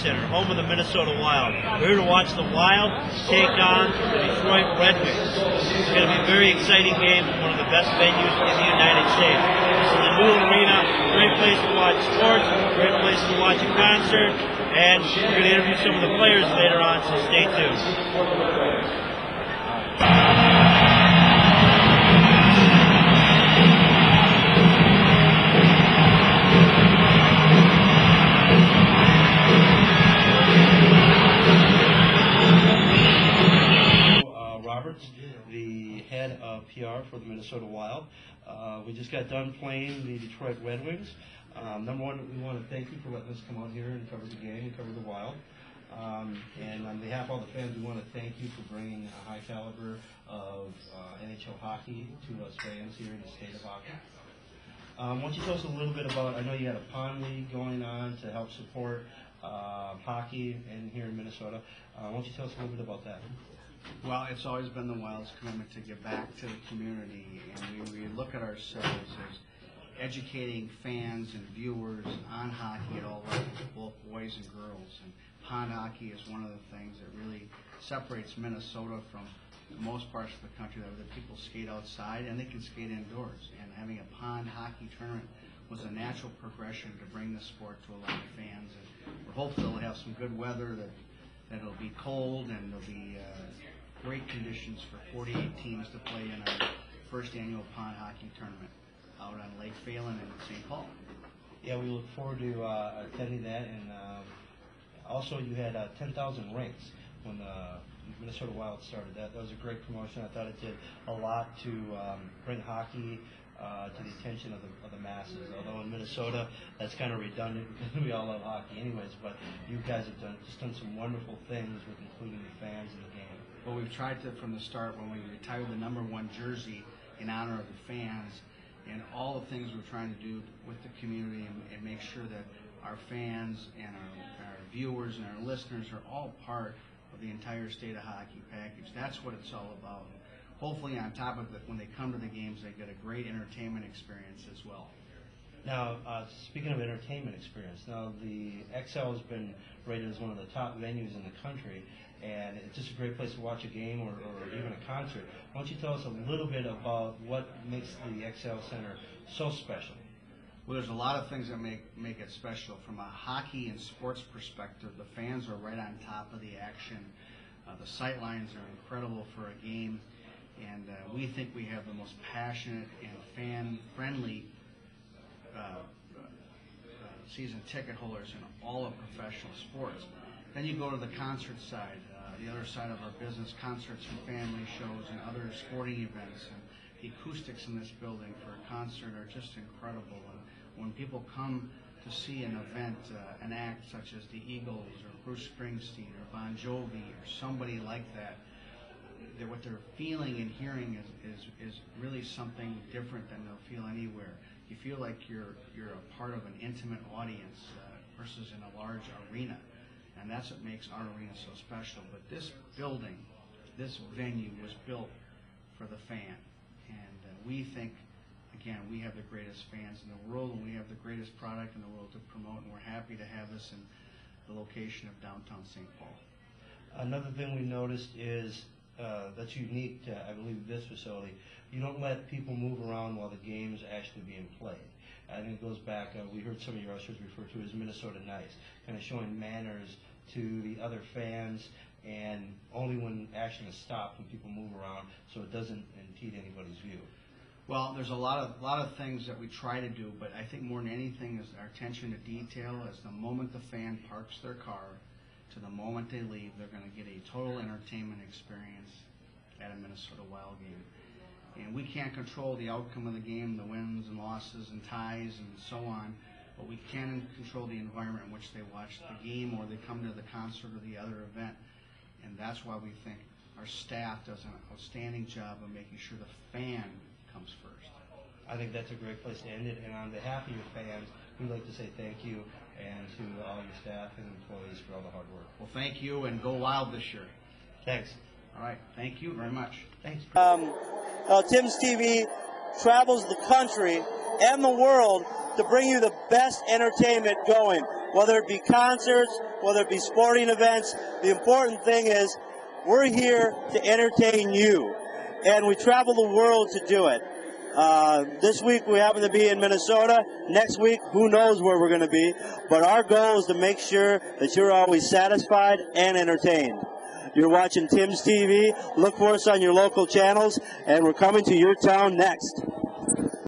Center, home of the Minnesota Wild. We're here to watch the Wild take on the Detroit Red Wings. It's going to be a very exciting game in one of the best venues in the United States. This is a new arena, great place to watch sports, great place to watch a concert, and we're going to interview some of the players later on, so stay tuned. Roberts, the head of PR for the Minnesota Wild. We just got done playing the Detroit Red Wings. Number one, we want to thank you for letting us come out here and cover the game and cover the Wild. And on behalf of all the fans, we want to thank you for bringing a high caliber of NHL hockey to us fans here in the state of hockey. Why don't you tell us a little bit about, I know you had a pond league going on to help support hockey here in Minnesota. Why don't you tell us a little bit about that? Well, it's always been the Wild's commitment to give back to the community, and we look at ourselves as educating fans and viewers on hockey at all levels, both boys and girls. And pond hockey is one of the things that really separates Minnesota from most parts of the country, that people skate outside and they can skate indoors. And having a pond hockey tournament was a natural progression to bring the sport to a lot of fans. And we're hopeful they'll have some good weather, that it'll be cold, and there'll be great conditions for 48 teams to play in our first annual pond hockey tournament out on Lake Phelan in St. Paul. Yeah, we look forward to attending that, and also you had 10,000 rinks when the Minnesota Wild started. That was a great promotion. I thought it did a lot to bring hockey to the attention of the masses. Although in Minnesota, that's kind of redundant because we all love hockey anyways, but you guys have done some wonderful things with including the fans in the game. Well, we've tried to, from the start, when we retired the #1 jersey in honor of the fans, and all the things we're trying to do with the community and make sure that our fans and our viewers and our listeners are all part of the entire state of hockey package. That's what it's all about. Hopefully, on top of it, when they come to the games, they get a great entertainment experience as well. Now, speaking of entertainment experience, now the XL has been rated as one of the top venues in the country, and it's just a great place to watch a game or even a concert. Why don't you tell us a little bit about what makes the XL Center so special? Well, there's a lot of things that make it special. From a hockey and sports perspective, the fans are right on top of the action. The sight lines are incredible for a game, and we think we have the most passionate and fan-friendly season ticket holders in all of professional sports. Then you go to the concert side, the other side of our business, concerts and family shows and other sporting events. And the acoustics in this building for a concert are just incredible. And when people come to see an event, an act such as the Eagles or Bruce Springsteen or Bon Jovi or somebody like that, what they're feeling and hearing is really something different than they'll feel anywhere. You feel like you're a part of an intimate audience versus in a large arena, and that's what makes our arena so special. But this building, this venue was built for the fan, and we think, again, we have the greatest fans in the world, and we have the greatest product in the world to promote, and we're happy to have this in the location of downtown St. Paul. Another thing we noticed is that's unique to, I believe, this facility. You don't let people move around while the game's actually being played. I think it goes back, we heard some of your ushers refer to it as Minnesota Nice, kind of showing manners to the other fans, and only when action is stopped when people move around, so it doesn't impede anybody's view. Well, there's a lot of things that we try to do, but I think more than anything is our attention to detail. As the moment the fan parks their car to the moment they leave, they're going to get a total entertainment experience at a Minnesota Wild game. And we can't control the outcome of the game, the wins and losses and ties and so on, but we can control the environment in which they watch the game or they come to the concert or the other event. And that's why we think our staff does an outstanding job of making sure the fan comes first. I think that's a great place to end it, and on behalf of your fans, we'd like to say thank you and to all your staff and employees for all the hard work. Well, thank you, and go Wild this year. Thanks. All right, thank you very much. Thanks. Tim's TV travels the country and the world to bring you the best entertainment going. whether it be concerts, whether it be sporting events. The important thing is we're here to entertain you, and we travel the world to do it. This week we happen to be in Minnesota. Next week, who knows where we're going to be. But our goal is to make sure that you're always satisfied and entertained. You're watching Tim's TV. Look for us on your local channels, and we're coming to your town next.